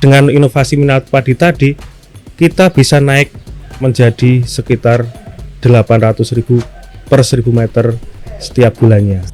dengan inovasi Minapadi tadi kita bisa naik menjadi sekitar 800.000 per 1000 meter setiap bulannya.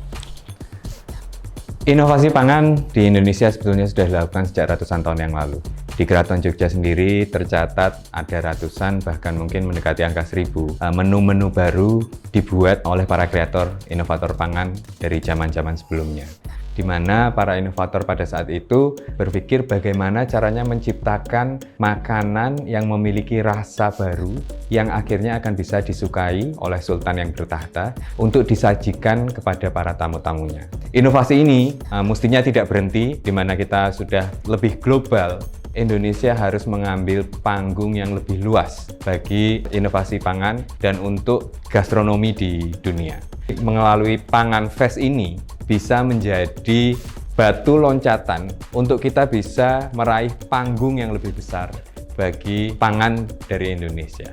Inovasi pangan di Indonesia sebetulnya sudah dilakukan sejak ratusan tahun yang lalu. Di Keraton Jogja sendiri tercatat ada ratusan, bahkan mungkin mendekati angka 1000 menu-menu baru dibuat oleh para kreator inovator pangan dari zaman-zaman sebelumnya. Di mana para inovator pada saat itu berpikir bagaimana caranya menciptakan makanan yang memiliki rasa baru yang akhirnya akan bisa disukai oleh sultan yang bertahta untuk disajikan kepada para tamu-tamunya. Inovasi ini mestinya tidak berhenti, di mana kita sudah lebih global. Indonesia harus mengambil panggung yang lebih luas bagi inovasi pangan dan untuk gastronomi di dunia. Melalui Pangan Fest ini bisa menjadi batu loncatan untuk kita bisa meraih panggung yang lebih besar bagi pangan dari Indonesia.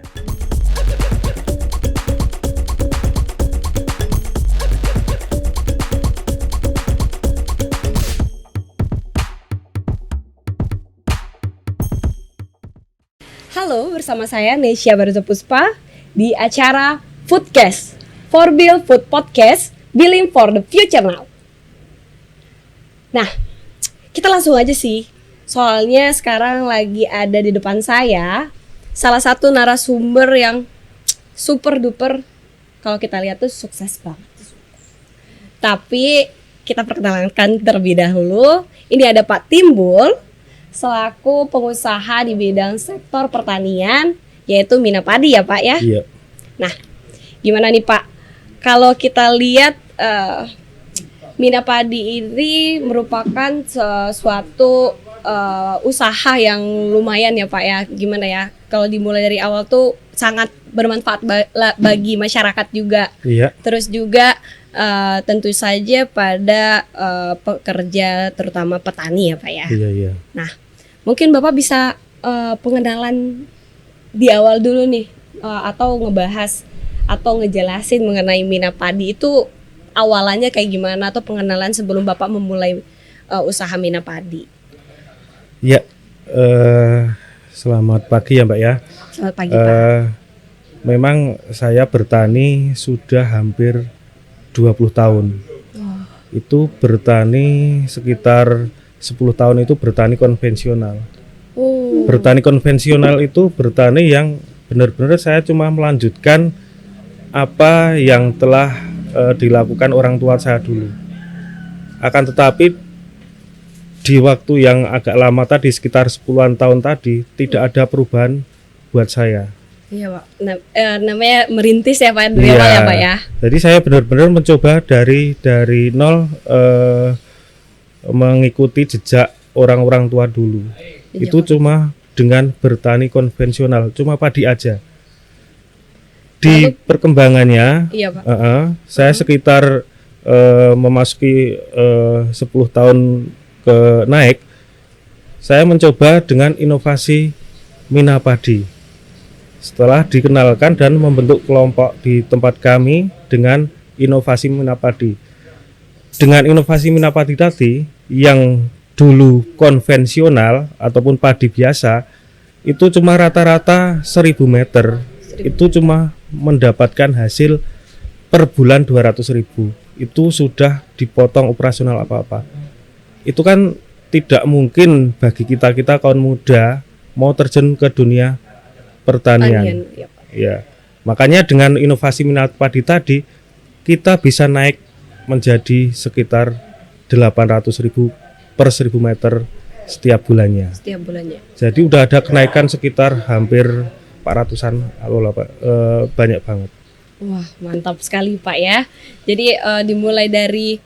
Halo, bersama saya Nesya Barza Puspa di acara Foodcast, For Bill Food Podcast, Billing for the Future Now. Nah, kita langsung aja sih. Soalnya sekarang lagi ada di depan saya salah satu narasumber yang super duper, kalau kita lihat tuh sukses banget. Tapi kita perkenalkan terlebih dahulu. Ini ada Pak Timbul selaku pengusaha di bidang sektor pertanian, yaitu Minapadi ya Pak ya? Iya. Nah, gimana nih Pak? Kalau kita lihat Minapadi ini merupakan suatu usaha yang lumayan ya Pak ya. Gimana ya? Kalau dimulai dari awal tuh sangat bermanfaat bagi masyarakat juga. Iya. Terus juga tentu saja pada pekerja terutama petani ya Pak ya. Iya. Nah, mungkin Bapak bisa pengenalan di awal dulu nih, atau ngebahas atau ngejelasin mengenai Minapadi itu awalannya kayak gimana, atau pengenalan sebelum Bapak memulai usaha Minapadi. Ya, selamat pagi ya Mbak ya. Selamat pagi Pak. Memang saya bertani sudah hampir 20 tahun. Itu bertani sekitar 10 tahun itu bertani konvensional. Bertani konvensional itu bertani yang benar-benar saya cuma melanjutkan apa yang telah dilakukan orang tua saya dulu. Akan tetapi di waktu yang agak lama tadi, sekitar 10-an tahun tadi, tidak ada perubahan buat saya. Iya Pak, namanya merintis ya Pak, dari awal ya Pak ya. Jadi saya benar-benar mencoba dari nol, mengikuti jejak orang-orang tua dulu. Iya, Itu Pak. cuma dengan bertani konvensional, cuma padi aja. Di perkembangannya, Iya Pak. saya sekitar memasuki 10 tahun ke naik, saya mencoba dengan inovasi Minapadi. Setelah dikenalkan dan membentuk kelompok di tempat kami dengan inovasi Minapadi. Dengan inovasi Minapadi tadi yang dulu konvensional ataupun padi biasa, itu cuma rata-rata 1000 meter. Itu cuma mendapatkan hasil per bulan 200.000. Itu sudah dipotong operasional apa-apa. Itu kan tidak mungkin bagi kita kaum muda mau terjun ke dunia pertanian. Ya, Pak. Ya. Makanya dengan inovasi Minapadi tadi kita bisa naik menjadi sekitar 800.000 per 1000 meter setiap bulannya. Setiap bulannya. Jadi udah ada kenaikan sekitar hampir 400-an, banyak banget. Wah, mantap sekali Pak ya. Jadi dimulai dari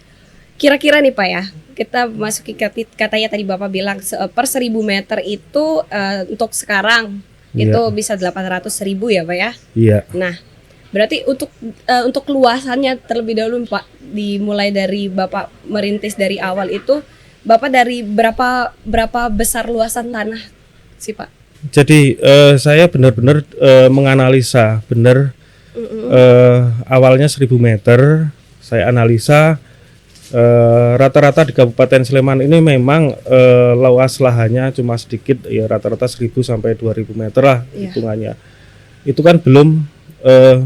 kira-kira nih Pak ya, kita masuki katanya tadi Bapak bilang per 1000 meter itu untuk sekarang itu bisa 800.000 ya Pak ya. Iya. Nah, berarti untuk luasannya terlebih dahulu Pak, dimulai dari Bapak merintis dari awal itu, Bapak dari berapa besar luasan tanah sih Pak? Jadi saya benar-benar menganalisa benar. Awalnya 1000 meter, saya analisa Rata-rata di Kabupaten Sleman ini memang luas lahannya cuma sedikit ya, rata-rata 1.000 sampai 2.000 meter lah hitungannya. Itu kan belum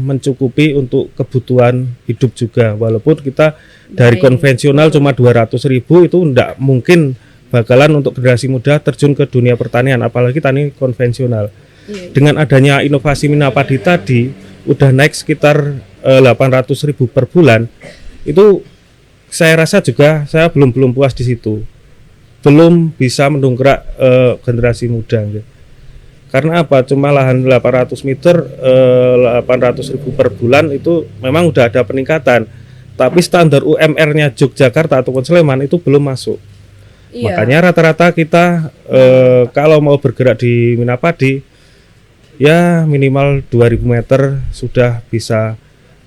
mencukupi untuk kebutuhan hidup juga, walaupun kita dari konvensional cuma 200.000 itu enggak mungkin bakalan untuk generasi muda terjun ke dunia pertanian, apalagi tani konvensional. Dengan adanya inovasi Minapadi tadi udah naik sekitar 800.000 per bulan, itu saya rasa juga saya belum puas di situ, belum bisa mendongkrak generasi muda. Karena apa? Cuma lahan 800 meter 800.000 per bulan itu memang udah ada peningkatan, tapi standar UMR-nya Yogyakarta ataupun Sleman itu belum masuk. Makanya rata-rata kita kalau mau bergerak di Minapadi ya minimal 2.000 meter sudah bisa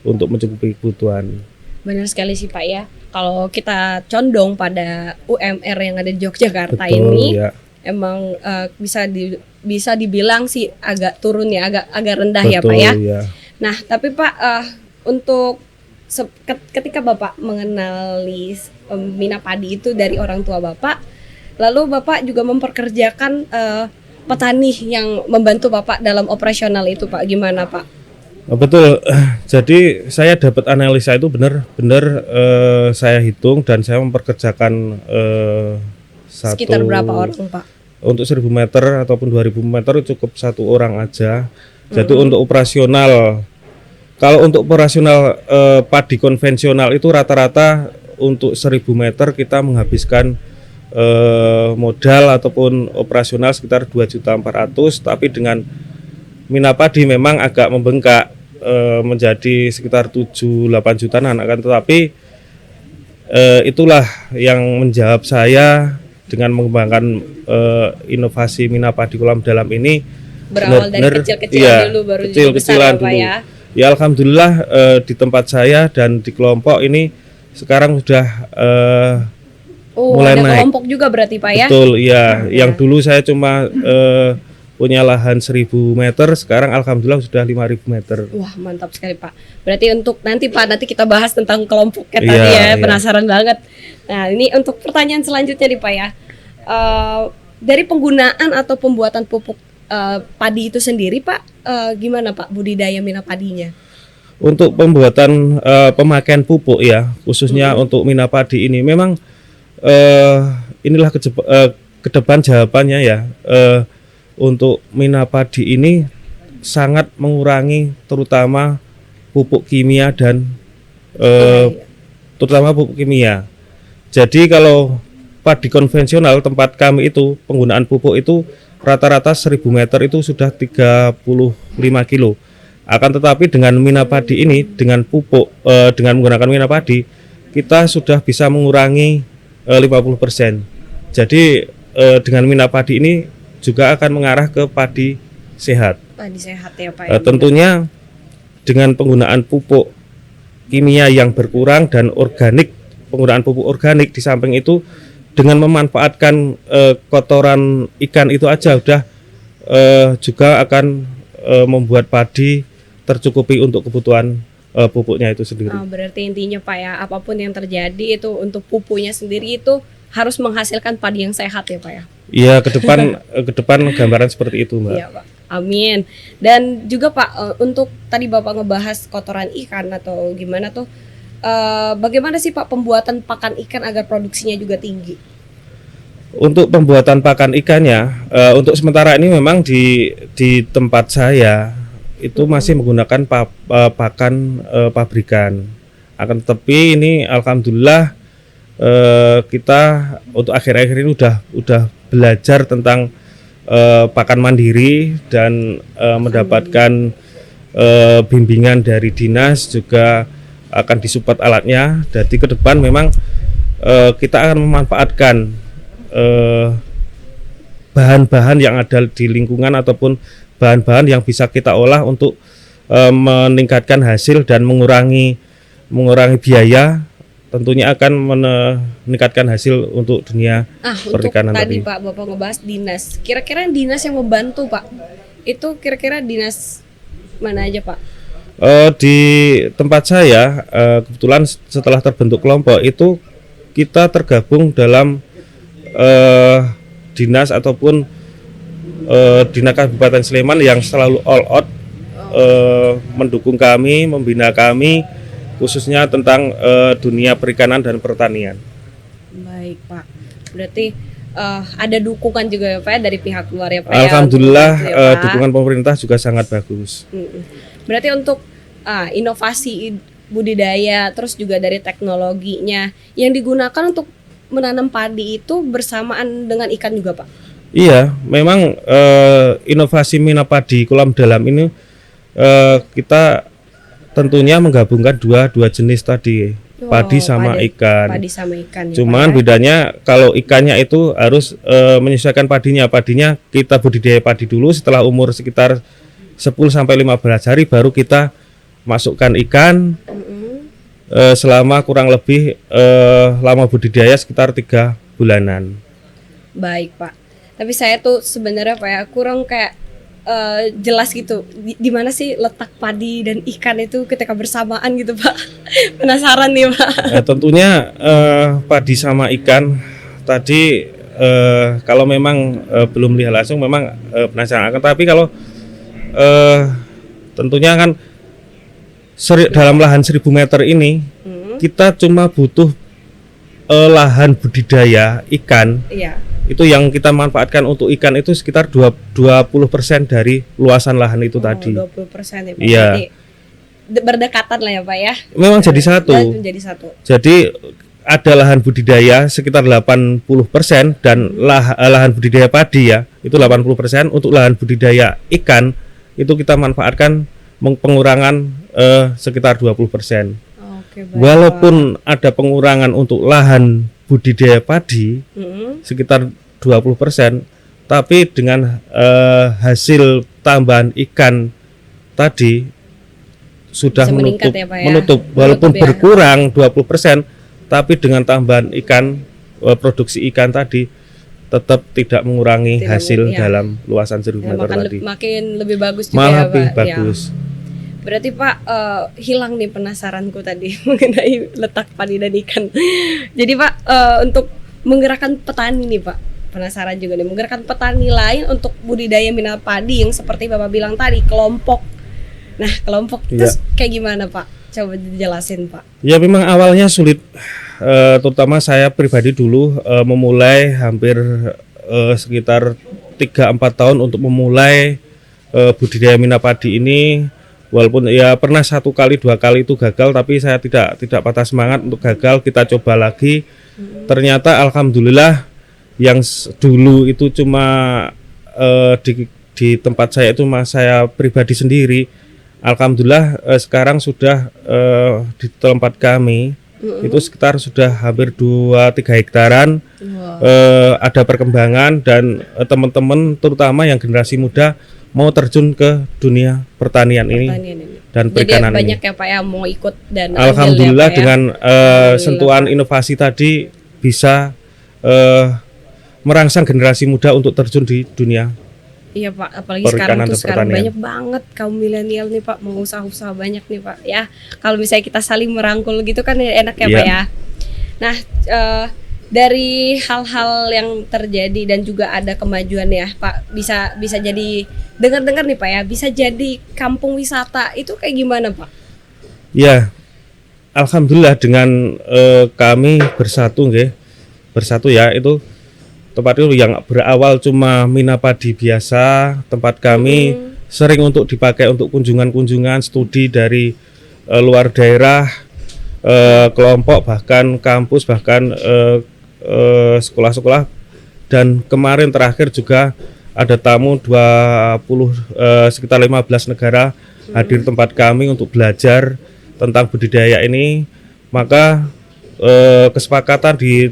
untuk mencukupi kebutuhan. Benar sekali sih Pak ya. Kalau kita condong pada UMR yang ada di Yogyakarta ini, emang bisa dibilang sih agak turun ya, agak rendah. Betul, ya Pak ya. Nah tapi Pak, untuk ketika Bapak mengenali Minapadi itu dari orang tua Bapak, lalu Bapak juga memperkerjakan petani yang membantu Bapak dalam operasional itu Pak, gimana Pak? Betul, jadi saya dapat analisa itu benar-benar saya hitung dan saya memperkerjakan sekitar berapa orang Pak? Untuk 1.000 meter ataupun 2.000 meter cukup 1 orang aja. Jadi untuk operasional, kalau untuk operasional padi konvensional itu rata-rata untuk 1.000 meter kita menghabiskan modal ataupun operasional sekitar 2.400.000, tapi dengan Minapadi memang agak membengkak menjadi sekitar 7-8 jutaan, akan tetapi itulah yang menjawab saya dengan mengembangkan inovasi Minapadi kolam dalam ini. Berawal dari kecil-kecilan dulu baru kecil-kecilan dulu. Ya alhamdulillah di tempat saya dan di kelompok ini sekarang sudah mulai ada naik. Kelompok juga berarti Pak ya? Betul, ya. Yang dulu saya cuma punya lahan 1.000 meter, sekarang alhamdulillah sudah 5.000 meter. Wah mantap sekali Pak. Berarti untuk nanti kita bahas tentang kelompok tadi ya, penasaran banget. Nah ini untuk pertanyaan selanjutnya nih Pak ya, dari penggunaan atau pembuatan pupuk padi itu sendiri Pak, gimana Pak budidaya Minapadinya? Untuk pembuatan pemakaian pupuk ya, khususnya untuk Minapadi ini memang inilah ke depan jawabannya ya. Untuk Minapadi ini sangat mengurangi terutama pupuk kimia dan terutama pupuk kimia. Jadi kalau padi konvensional tempat kami itu penggunaan pupuk itu rata-rata 1.000 meter itu sudah 35 kilo. Akan tetapi dengan Minapadi ini dengan pupuk dengan menggunakan Minapadi kita sudah bisa mengurangi 50%. Jadi dengan Minapadi ini juga akan mengarah ke padi sehat. Padi sehat ya Pak. Tentunya dengan penggunaan pupuk kimia yang berkurang dan organik, penggunaan pupuk organik di samping itu dengan memanfaatkan kotoran ikan itu aja udah juga akan membuat padi tercukupi untuk kebutuhan pupuknya itu sendiri. Berarti intinya Pak ya, apapun yang terjadi itu untuk pupuknya sendiri itu harus menghasilkan padi yang sehat ya Pak ya. Iya, ke depan gambaran seperti itu Mbak. Iya Pak, amin. Dan juga Pak, untuk tadi Bapak ngebahas kotoran ikan atau gimana tuh, bagaimana sih Pak pembuatan pakan ikan agar produksinya juga tinggi? Untuk pembuatan pakan ikannya, untuk sementara ini memang di tempat saya itu masih menggunakan pakan pabrikan. Akan tetapi ini alhamdulillah kita untuk akhir-akhir ini udah belajar tentang pakan mandiri dan mendapatkan bimbingan dari dinas, juga akan disupport alatnya. Jadi ke depan memang kita akan memanfaatkan bahan-bahan yang ada di lingkungan ataupun bahan-bahan yang bisa kita olah untuk meningkatkan hasil dan mengurangi biaya. Tentunya akan meningkatkan hasil untuk dunia perikanan tadi. Pak, Bapak ngebahas dinas. Kira-kira dinas yang membantu Pak, itu kira-kira dinas mana aja Pak? Di tempat saya kebetulan setelah terbentuk kelompok itu kita tergabung dalam dinas ataupun Dinas Kabupaten Sleman yang selalu all out mendukung kami, membina kami khususnya tentang dunia perikanan dan pertanian. Baik Pak, berarti ada dukungan juga ya Pak ya, dari pihak luar ya Pak? Alhamdulillah ya, Pak? dukungan pemerintah juga sangat bagus. Berarti untuk inovasi budidaya terus juga dari teknologinya yang digunakan untuk menanam padi itu bersamaan dengan ikan juga Pak? Iya, memang inovasi minapadi kolam dalam ini kita tentunya menggabungkan dua jenis tadi, padi sama ikan. Padi sama ikan. Cuman bedanya kalau ikannya itu harus menyesuaikan padinya. Padinya kita budidaya padi dulu, setelah umur sekitar 10 sampai 15 hari baru kita masukkan ikan. Selama kurang lebih lama budidaya sekitar 3 bulanan. Baik Pak. Tapi saya tuh sebenarnya Pak ya kurang kayak jelas gitu di mana sih letak padi dan ikan itu ketika bersamaan gitu Pak. Penasaran nih Pak. Tentunya padi sama ikan tadi kalau memang belum lihat langsung memang penasaran. Tapi kalau tentunya kan dalam lahan 1000 meter ini kita cuma butuh lahan budidaya ikan. Iya. Itu yang kita manfaatkan untuk ikan itu sekitar 20% dari luasan lahan itu tadi. 20% ya Pak. Iya. Jadi berdekatan lah ya Pak ya. Memang jadi satu. Menjadi satu. Jadi ada lahan budidaya sekitar 80% dan lahan budidaya padi ya itu 80%. Untuk lahan budidaya ikan itu kita manfaatkan pengurangan sekitar 20%. Oke, baik, Walaupun ada pengurangan untuk lahan budidaya padi sekitar 20%, tapi dengan hasil tambahan ikan tadi sudah menutup, ya, Pak, ya? menutup walaupun Menutup, ya. berkurang 20%, tapi dengan tambahan ikan produksi ikan tadi tetap tidak mengurangi hasil dalam luasan 1000 meter tadi. Makin lebih bagus juga Malah ya lebih Pak. bagus. Ya. Berarti Pak hilang nih penasaranku tadi mengenai letak padi dan ikan. Jadi Pak untuk menggerakkan petani nih Pak, penasaran juga nih menggerakkan petani lain untuk budidaya minat padi yang seperti Bapak bilang tadi kelompok. Nah kelompok itu kayak gimana Pak? Coba dijelasin Pak. Ya memang awalnya sulit, terutama saya pribadi dulu memulai hampir sekitar 3-4 tahun untuk memulai budidaya minat padi ini. Walaupun ya pernah 1 kali 2 kali itu gagal, tapi saya tidak patah semangat untuk gagal, kita coba lagi. Ternyata alhamdulillah yang dulu itu cuma di tempat saya itu saya pribadi sendiri. Alhamdulillah sekarang sudah di tempat kami itu sekitar sudah hampir 2-3 hektaran. Ada perkembangan dan teman-teman terutama yang generasi muda mau terjun ke dunia pertanian ini dan perikanan. Jadi banyak ya Pak yang mau ikut dan alhamdulillah ya, Pak, dengan ya? sentuhan inovasi tadi bisa merangsang generasi muda untuk terjun di dunia. Iya Pak, apalagi sekarang banyak banget kaum milenial nih Pak mau usaha-usaha banyak nih Pak ya. Kalau misalnya kita saling merangkul gitu kan enak ya Pak ya. Nah dari hal-hal yang terjadi dan juga ada kemajuan ya Pak, bisa jadi dengar-dengar nih Pak ya, bisa jadi kampung wisata itu kayak gimana Pak? Ya, alhamdulillah dengan kami bersatu ya itu tempat itu yang berawal cuma minapadi biasa, tempat kami sering untuk dipakai untuk kunjungan-kunjungan studi dari luar daerah, kelompok bahkan kampus bahkan sekolah-sekolah, dan kemarin terakhir juga ada tamu 20 sekitar 15 negara hadir tempat kami untuk belajar tentang budidaya ini. Maka kesepakatan di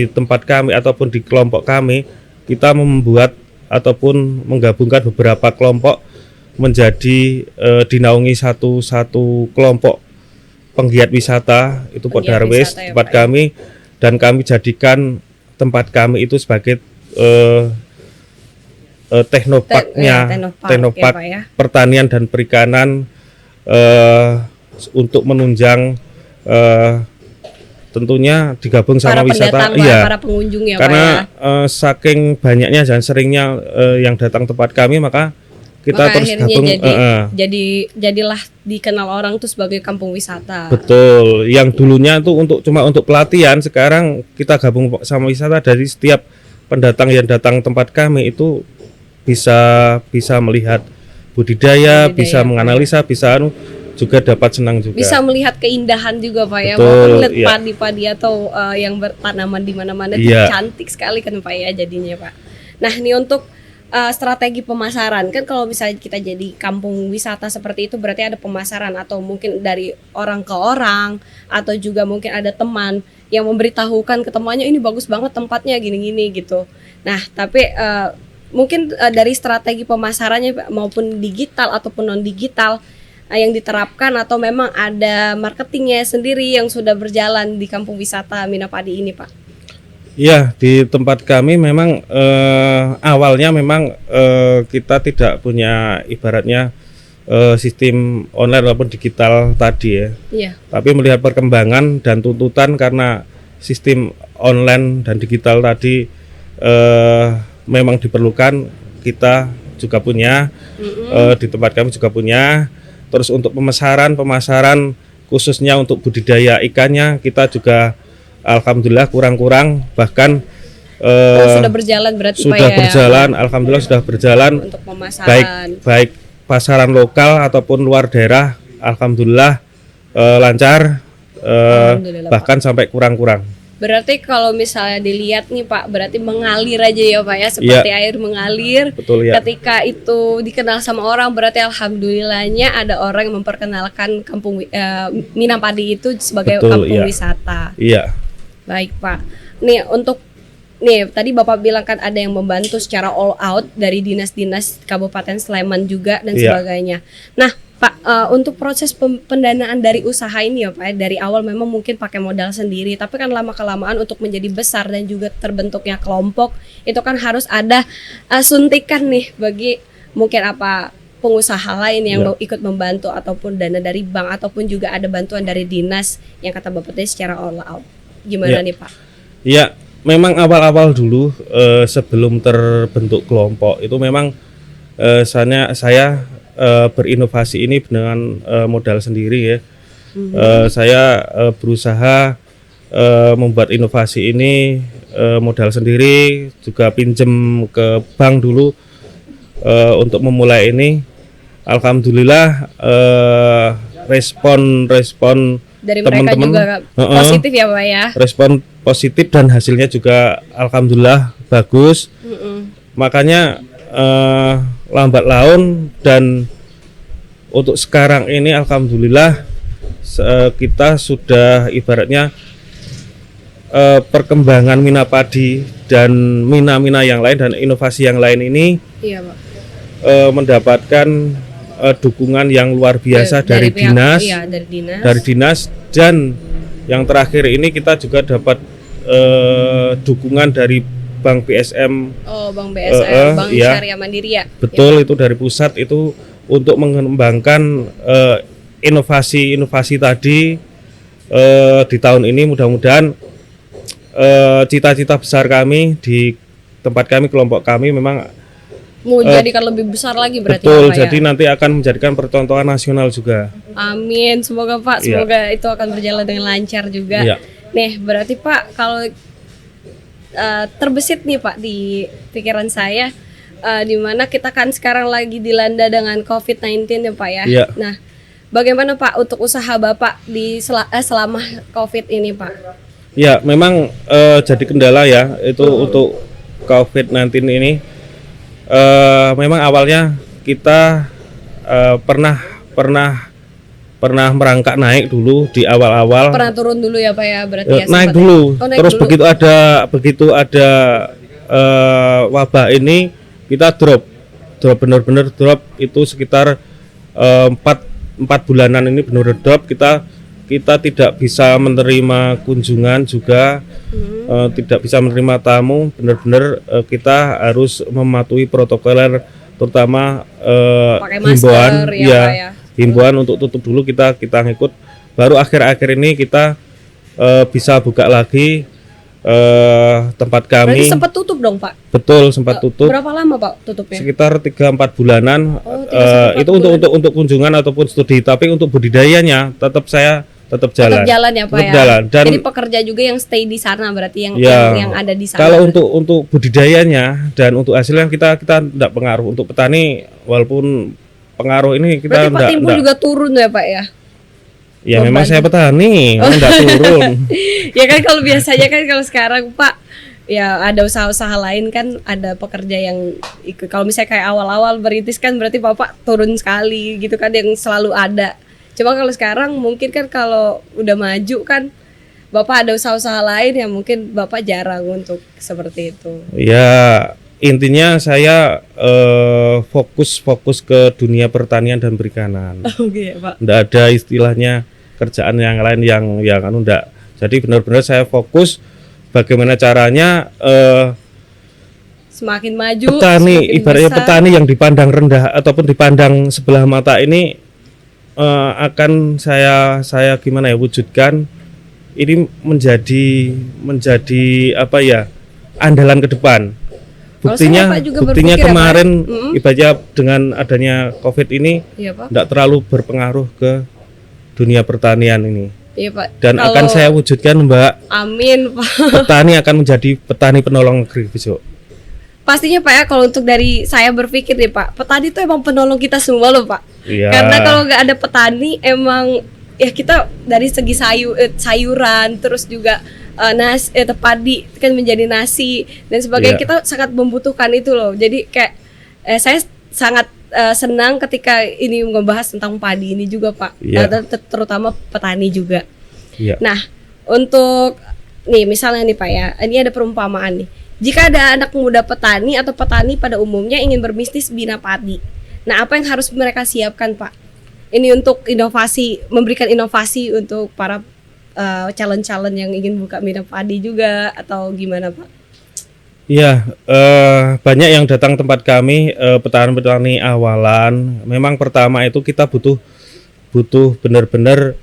tempat kami ataupun di kelompok kami, kita membuat ataupun menggabungkan beberapa kelompok menjadi dinaungi satu kelompok penggiat wisata itu Podarwes ya, tempat kami. Dan kami jadikan tempat kami itu sebagai teknoparknya, teknopark ya, pertanian dan perikanan untuk menunjang tentunya digabung sama para wisata. pendatang, Iya. para pengunjung ya Pak ya. Karena saking banyaknya dan seringnya yang datang tempat kami, maka kita Maka terus akhirnya gabung. jadilah dikenal orang tuh sebagai kampung wisata. Betul. Yang dulunya itu cuma untuk pelatihan, sekarang kita gabung sama wisata. Dari setiap pendatang yang datang tempat kami itu bisa melihat budidaya, bisa menganalisa, bisa juga dapat senang juga. Bisa melihat keindahan juga Pak ya. Betul, Walaupun lihat iya. padi-padi atau yang bertanaman di mana-mana itu Iya. cantik sekali kan Pak ya jadinya Pak. Nah, ini untuk strategi pemasaran kan, kalau misalnya kita jadi kampung wisata seperti itu berarti ada pemasaran, atau mungkin dari orang ke orang, atau juga mungkin ada teman yang memberitahukan ke temannya ini bagus banget tempatnya gini-gini gitu. Nah tapi mungkin dari strategi pemasarannya maupun digital ataupun non digital yang diterapkan, atau memang ada marketingnya sendiri yang sudah berjalan di kampung wisata Minapadi ini Pak? Ya, di tempat kami memang awalnya memang kita tidak punya ibaratnya sistem online maupun digital tadi ya. Iya. Tapi melihat perkembangan dan tuntutan karena sistem online dan digital tadi memang diperlukan, kita juga punya, di tempat kami juga punya. Terus untuk pemasaran khususnya untuk budidaya ikannya kita juga alhamdulillah kurang-kurang, bahkan Sudah berjalan berarti Pak sudah ya, berjalan, alhamdulillah sudah berjalan, untuk pemasaran. baik pasaran lokal ataupun luar daerah, alhamdulillah lancar, Alhamdulillah, bahkan sampai kurang-kurang. Berarti kalau misalnya dilihat nih Pak, berarti mengalir aja ya Pak ya, seperti air mengalir. Betul ya. Ketika itu dikenal sama orang, berarti alhamdulillahnya ada orang yang memperkenalkan kampung Minapadi itu sebagai Betul, kampung iya. wisata. Iya. Baik Pak. Nih tadi Bapak bilang kan ada yang membantu secara all out dari dinas-dinas Kabupaten Sleman juga dan Iya. sebagainya. Nah Pak, untuk proses pendanaan dari usaha ini ya Pak, dari awal memang mungkin pakai modal sendiri, tapi kan lama-kelamaan untuk menjadi besar dan juga terbentuknya kelompok, itu kan harus ada suntikan nih bagi mungkin pengusaha lain yang mau ikut membantu, ataupun dana dari bank, ataupun juga ada bantuan dari dinas yang kata Bapak tadi secara all out. Gimana nih Pak? Ya, memang awal-awal dulu sebelum terbentuk kelompok itu memang saya berinovasi ini dengan modal sendiri ya. Saya berusaha membuat inovasi ini modal sendiri, juga pinjem ke bank dulu untuk memulai ini. Alhamdulillah respon Dari mereka teman-teman juga positif ya Pak ya? Respon positif dan hasilnya juga alhamdulillah bagus. Makanya lambat laun, dan untuk sekarang ini alhamdulillah kita sudah ibaratnya perkembangan Minapadi dan mina-mina yang lain dan inovasi yang lain ini Iya Pak. mendapatkan dukungan yang luar biasa dari pihak- dinas, iya, dari dinas, dan yang terakhir ini kita juga dapat dukungan dari Bank BSM. Oh, Bank BSM, Bank iya. Syariah Mandiri ya. Betul, itu dari pusat itu untuk mengembangkan inovasi-inovasi tadi di tahun ini. Mudah-mudahan cita-cita besar kami di tempat kami, kelompok kami memang Mau jadikan lebih besar lagi berarti betul, ya, Pak, jadi nanti akan menjadikan percontohan nasional juga. Amin, semoga Pak, Iya. semoga itu akan berjalan dengan lancar juga. Iya. Nih, berarti Pak kalau terbesit nih Pak di pikiran saya, di mana kita kan sekarang lagi dilanda dengan COVID-19 ya Pak ya. Iya. Nah, bagaimana Pak untuk usaha Bapak di selama COVID ini Pak? Ya, memang jadi kendala ya itu untuk COVID-19 ini. Memang awalnya kita pernah merangkak naik dulu di awal-awal. Pernah turun dulu ya Pak ya, berarti ya Naik sempat dulu. ya? Oh, naik Terus dulu. begitu ada wabah ini, kita drop benar-benar drop itu sekitar 4 bulanan ini benar drop. Kita tidak bisa menerima kunjungan juga, tidak bisa menerima tamu. Benar-benar kita harus mematuhi protokoler, terutama Pakai masker, ya, Pak, ya. himbauan untuk tutup dulu kita ngikut. Baru akhir-akhir ini kita bisa buka lagi tempat kami. Berarti sempat tutup dong Pak? Betul, sempat tutup. Berapa lama Pak tutupnya? Sekitar 3-4 bulanan. Oh, 3-4 itu untuk kunjungan ataupun studi, tapi untuk budidayanya tetap jalan. Tetap jalan ya Pak Tetap ya. jalan. Dan jadi pekerja juga yang stay di sana berarti yang ada di sana. kalau untuk budidayanya dan untuk hasilnya kita tidak pengaruh. Untuk petani walaupun pengaruh ini kita berarti Pak Timbul juga turun ya Pak ya? Ya memang Beban. saya petani, enggak turun. Ya kan kalau biasanya kan kalau sekarang Pak ya ada usaha-usaha lain kan, ada pekerja yang ikut. Kalau misalnya kayak awal-awal berintis kan berarti Bapak turun sekali gitu kan, yang selalu ada. Cuma kalau sekarang mungkin kan kalau udah maju kan Bapak ada usaha-usaha lain yang mungkin Bapak jarang untuk seperti itu. Ya intinya saya fokus ke dunia pertanian dan perikanan. Oke ya Pak. Nggak ada istilahnya kerjaan yang lain yang enggak. Jadi benar-benar saya fokus bagaimana caranya Semakin maju petani, semakin ibaratnya besar. petani yang dipandang rendah ataupun dipandang sebelah mata ini akan saya gimana ya wujudkan ini menjadi apa ya, andalan ke depan. Kalau saya, Pak, juga Buktinya berpikir ya, kemarin Pak. ibaratnya dengan adanya COVID ini Iya Pak. tidak terlalu berpengaruh ke dunia pertanian ini. Iya Pak. Dan Kalau- akan saya wujudkan, Mbak, Amin Pak. petani akan menjadi petani penolong negeri besok. Pastinya Pak ya, kalau untuk dari saya berpikir nih Pak, petani itu emang penolong kita semua loh Pak. Iya. Karena kalau nggak ada petani emang ya kita dari segi sayuran terus juga padi kan menjadi nasi dan sebagainya, Iya. kita sangat membutuhkan itu loh. Jadi kayak saya sangat senang ketika ini membahas tentang padi ini juga Pak. Iya. Terutama petani juga. Iya. Nah, untuk nih misalnya nih Pak ya, ini ada perumpamaan nih. Jika ada anak muda petani atau petani pada umumnya ingin berbisnis bina padi. Nah, apa yang harus mereka siapkan Pak? Ini untuk inovasi, memberikan inovasi untuk para calon-calon yang ingin buka bina padi juga atau gimana Pak? Iya, banyak yang datang tempat kami, petani-petani awalan. Memang pertama itu kita butuh benar-benar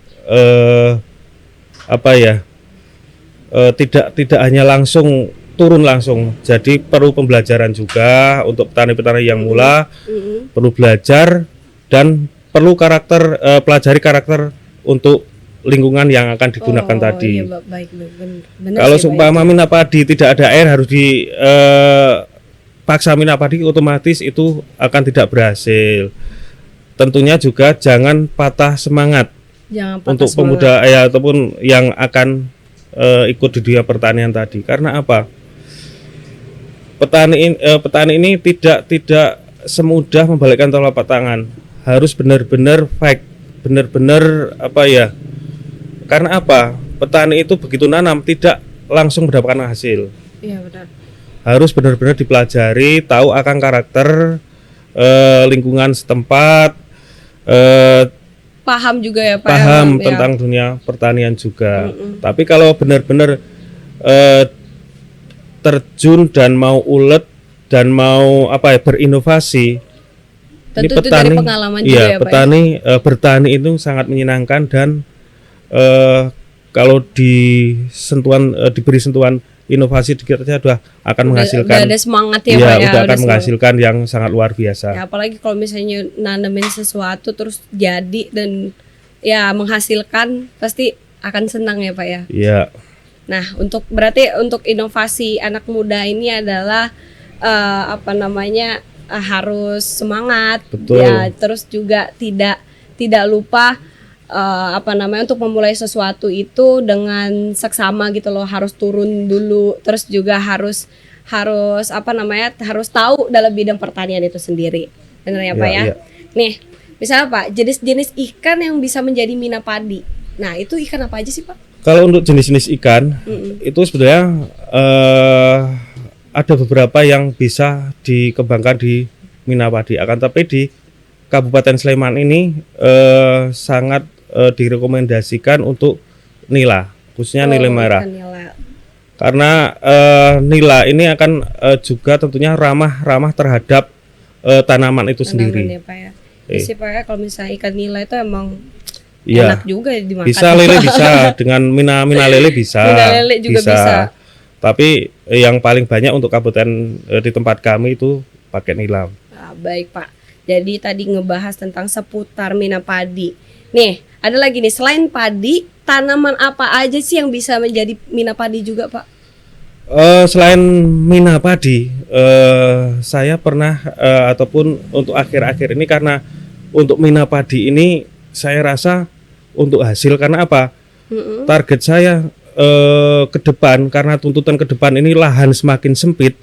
tidak hanya langsung turun langsung. Jadi perlu pembelajaran juga untuk petani-petani yang mula, perlu belajar dan perlu pelajari karakter untuk lingkungan yang akan digunakan tadi. Iya, baik, benar. Kalau seumpama mina padi tidak ada air, harus dipaksa mina padi, otomatis itu akan tidak berhasil. Tentunya juga jangan patah semangat untuk pemuda ataupun yang akan ikut di dunia pertanian tadi. Karena apa? Petani ini tidak semudah membalikkan telapak tangan. Harus benar-benar fight, benar-benar karena apa? Petani itu begitu nanam tidak langsung mendapatkan hasil. Iya benar. Harus benar-benar dipelajari, tahu akan karakter lingkungan setempat, Paham juga ya Pak. paham ya. tentang dunia pertanian juga. Tapi kalau benar-benar terjun dan mau ulet dan mau berinovasi, Tentu ini itu dari pengalaman juga ya Pak. petani bertani itu sangat menyenangkan dan kalau diberi sentuhan inovasi dikit aja akan menghasilkan. Udah ada semangat ya Pak ya. Udah akan semangat. menghasilkan yang sangat luar biasa. Ya, apalagi kalau misalnya nanemin sesuatu terus jadi dan ya menghasilkan, pasti akan senang ya Pak ya. Iya. Nah, berarti untuk inovasi anak muda ini adalah harus semangat. Betul. Ya, terus juga tidak lupa untuk memulai sesuatu itu dengan seksama gitu loh, harus turun dulu, terus juga harus tahu dalam bidang pertanian itu sendiri. Benar ya Pak ya? Iya. Nih, misalnya Pak, jenis-jenis ikan yang bisa menjadi mina padi. Nah, itu ikan apa aja sih Pak? Kalau untuk jenis-jenis ikan itu sebenarnya ada beberapa yang bisa dikembangkan di mina padi. Akan tapi di Kabupaten Sleman ini sangat direkomendasikan untuk nila, khususnya nila merah. Ikan nila. Karena nila ini akan juga tentunya ramah terhadap tanaman itu Tanaman sendiri. ya Pak ya. Jadi Pak ya, kalau misalnya ikan nila itu emang Iya. Enak juga dimakan. Bisa lele bisa dengan mina lele bisa. Mina lele juga bisa. Tapi yang paling banyak untuk kabupaten di tempat kami itu pakai nilam. Baik Pak. Jadi tadi ngebahas tentang seputar mina padi. Nih, ada lagi nih selain padi, tanaman apa aja sih yang bisa menjadi mina padi juga Pak? Selain mina padi, saya pernah ataupun untuk akhir-akhir ini karena untuk mina padi ini saya rasa untuk hasil karena apa? Target saya ke depan karena tuntutan ke depan ini lahan semakin sempit.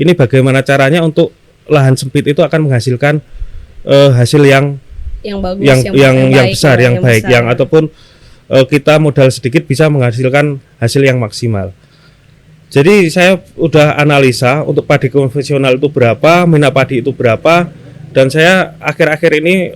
Ini bagaimana caranya untuk lahan sempit itu akan menghasilkan hasil yang bagus, yang baik, besar, yang baik, besar. yang ataupun kita modal sedikit bisa menghasilkan hasil yang maksimal. Jadi saya udah analisa untuk padi konvensional itu berapa, mina padi itu berapa, dan saya akhir-akhir ini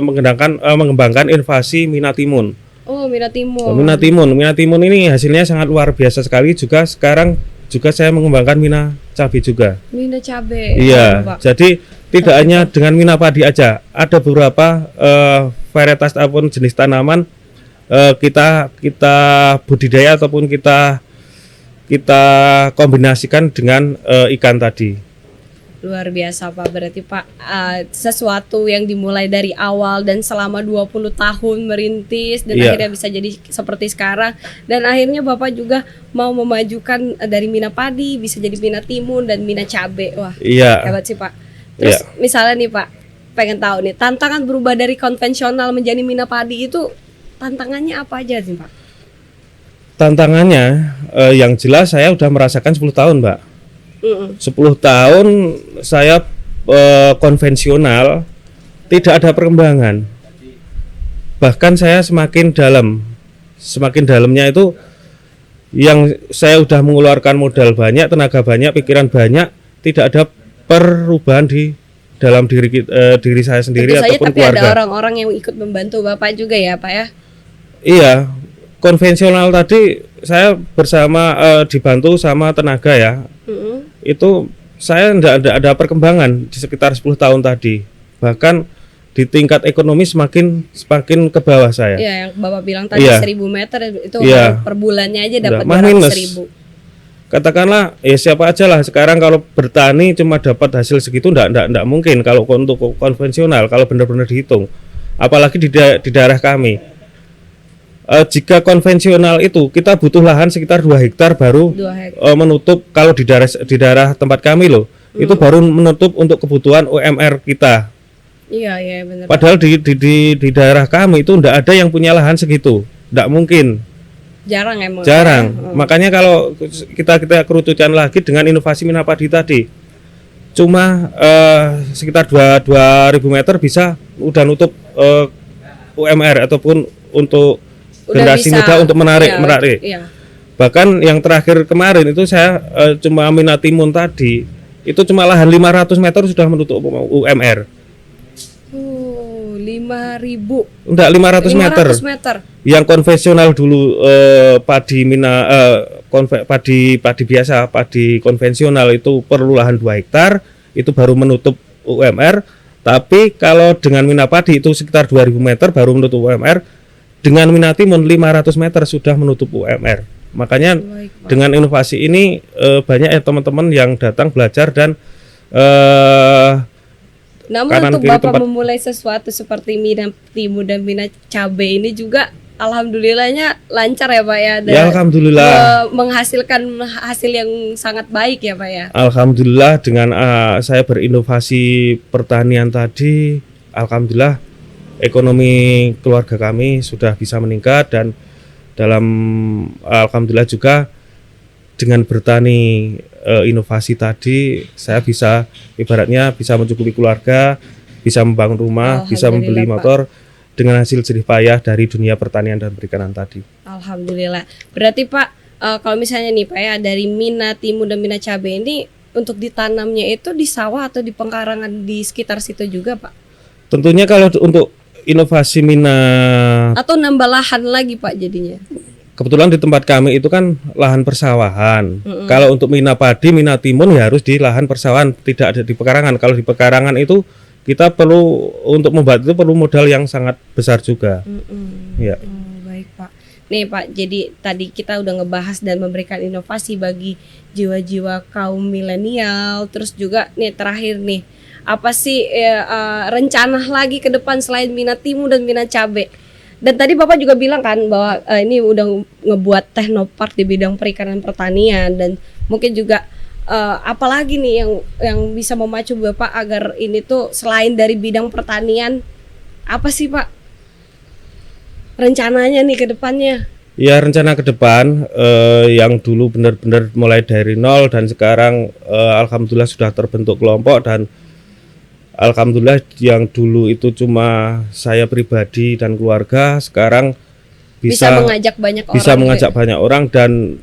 mengembangkan invasi mina timun. Oh, mina timun. Mina timun ini hasilnya sangat luar biasa sekali. Juga sekarang juga saya mengembangkan mina cabai juga. Mina cabai. Iya. Pak. Jadi tidak hanya dengan mina padi aja, ada beberapa varietas ataupun jenis tanaman kita budidaya ataupun kita kombinasikan dengan ikan tadi. Luar biasa Pak, berarti Pak sesuatu yang dimulai dari awal dan selama 20 tahun merintis dan akhirnya bisa jadi seperti sekarang, dan akhirnya Bapak juga mau memajukan dari mina padi bisa jadi mina timun dan mina cabai. Wah, hebat sih Pak. Terus misalnya nih Pak, pengen tahu nih tantangan berubah dari konvensional menjadi mina padi itu tantangannya apa aja sih Pak? Tantangannya yang jelas saya udah merasakan 10 tahun Mbak. 10 tahun saya konvensional tidak ada perkembangan. Bahkan saya semakin dalamnya itu yang saya udah mengeluarkan modal banyak, tenaga banyak, pikiran banyak, tidak ada perubahan di dalam diri saya sendiri ataupun tapi keluarga. Ada orang-orang yang ikut membantu Bapak juga ya Pak ya? Iya, konvensional tadi saya bersama dibantu sama tenaga ya. Itu saya tidak ada perkembangan di sekitar 10 tahun tadi. Bahkan di tingkat ekonomi semakin ke bawah saya. Iya, yang Bapak bilang tadi 1000 meter itu per bulannya aja dapat 200.000. Katakanlah siapa aja lah sekarang kalau bertani cuma dapat hasil segitu enggak mungkin kalau untuk konvensional kalau benar-benar dihitung. Apalagi di daerah kami. Jika konvensional itu kita butuh lahan sekitar 2 hektar baru menutup, kalau di daerah tempat kami loh, itu baru menutup untuk kebutuhan UMR kita. Iya benar. Padahal di daerah kami itu enggak ada yang punya lahan segitu, enggak mungkin. Jarang emang. Jarang. Makanya kalau kita kerucutkan lagi dengan inovasi mina padi tadi, cuma sekitar 2000 meter bisa udah nutup UMR ataupun untuk generasi muda untuk menarik. Iya. Bahkan yang terakhir kemarin itu saya cuma mina timun tadi itu cuma lahan 500 meter sudah menutup UMR. 5.000. Enggak 500 meter. Yang konvensional dulu padi mina padi biasa, padi konvensional itu perlu lahan 2 hektar, itu baru menutup UMR. Tapi kalau dengan mina padi itu sekitar 2000 meter baru menutup UMR. Dengan mina timun 500 meter sudah menutup UMR. Makanya dengan inovasi ini banyak teman-teman yang datang belajar dan namun untuk Bapak memulai sesuatu seperti mina timun dan mina cabai ini juga alhamdulillahnya lancar ya Pak ya. Dan ya alhamdulillah menghasilkan hasil yang sangat baik ya Pak ya. Alhamdulillah dengan saya berinovasi pertanian tadi, alhamdulillah ekonomi keluarga kami sudah bisa meningkat, dan dalam alhamdulillah juga dengan bertani inovasi tadi saya bisa ibaratnya bisa mencukupi keluarga, bisa membangun rumah, bisa membeli motor dengan hasil jerih payah dari dunia pertanian dan perikanan tadi. Alhamdulillah. Berarti Pak kalau misalnya nih Pak ya dari mina timun dan mina cabai ini untuk ditanamnya itu di sawah atau di pengkarangan di sekitar situ juga Pak? Tentunya kalau untuk inovasi mina atau nambah lahan lagi Pak jadinya. Kebetulan di tempat kami itu kan lahan persawahan. Kalau untuk mina padi, mina timun ya harus di lahan persawahan, tidak ada di pekarangan. Kalau di pekarangan itu kita perlu untuk membuat itu perlu modal yang sangat besar juga. Ya. Baik Pak. Nih Pak, jadi tadi kita udah ngebahas dan memberikan inovasi bagi jiwa-jiwa kaum milenial. Terus juga nih terakhir nih, apa sih rencana lagi ke depan selain minat timun dan minat cabai? Dan tadi Bapak juga bilang kan bahwa ini udah ngebuat teknopark di bidang perikanan pertanian, dan mungkin juga apalagi nih yang bisa memacu Bapak agar ini tuh selain dari bidang pertanian, apa sih Pak rencananya nih ke depannya? Ya, rencana ke depan yang dulu benar-benar mulai dari nol dan sekarang alhamdulillah sudah terbentuk kelompok, dan alhamdulillah yang dulu itu cuma saya pribadi dan keluarga sekarang bisa mengajak banyak banyak orang, dan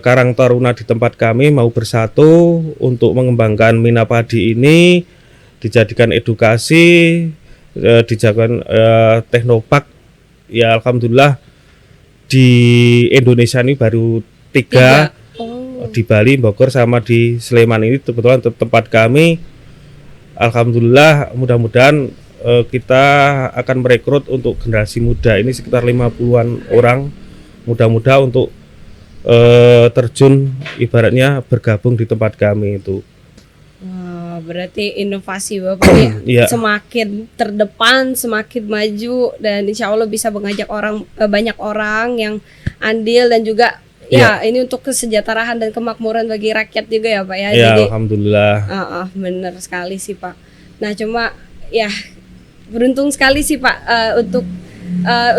Karang Taruna di tempat kami mau bersatu untuk mengembangkan Minapadi ini, dijadikan edukasi, dijadikan teknopark. Ya alhamdulillah di Indonesia ini baru 3. Di Bali, Bogor, sama di Sleman ini kebetulan tempat kami. Alhamdulillah mudah-mudahan kita akan merekrut untuk generasi muda ini sekitar 50-an orang muda-muda untuk terjun ibaratnya bergabung di tempat kami itu. Berarti inovasi Bapak semakin terdepan, semakin maju, dan insya Allah bisa mengajak banyak orang yang andil, dan juga ini untuk kesejahteraan dan kemakmuran bagi rakyat juga ya Pak ya. Jadi, alhamdulillah. Benar sekali sih Pak. Nah cuma ya beruntung sekali sih Pak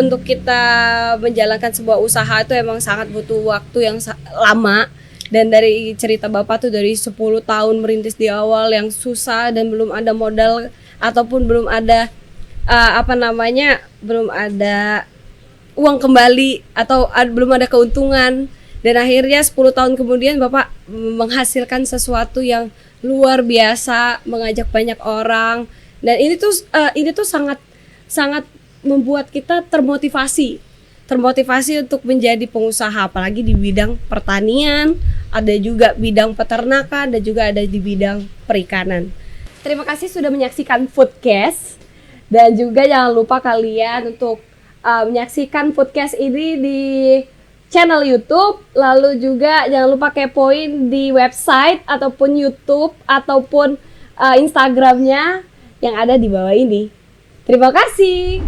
untuk kita menjalankan sebuah usaha itu emang sangat butuh waktu yang lama. Dan dari cerita Bapak tuh dari 10 tahun merintis di awal yang susah dan belum ada modal ataupun belum ada belum ada uang kembali atau belum ada keuntungan, dan akhirnya 10 tahun kemudian Bapak menghasilkan sesuatu yang luar biasa, mengajak banyak orang, dan ini tuh sangat membuat kita termotivasi untuk menjadi pengusaha, apalagi di bidang pertanian, ada juga bidang peternakan, dan juga ada di bidang perikanan. Terima kasih sudah menyaksikan Foodcast, dan juga jangan lupa kalian untuk menyaksikan Foodcast ini di channel YouTube, lalu juga jangan lupa kepoin di website ataupun YouTube ataupun Instagramnya yang ada di bawah ini. Terima kasih.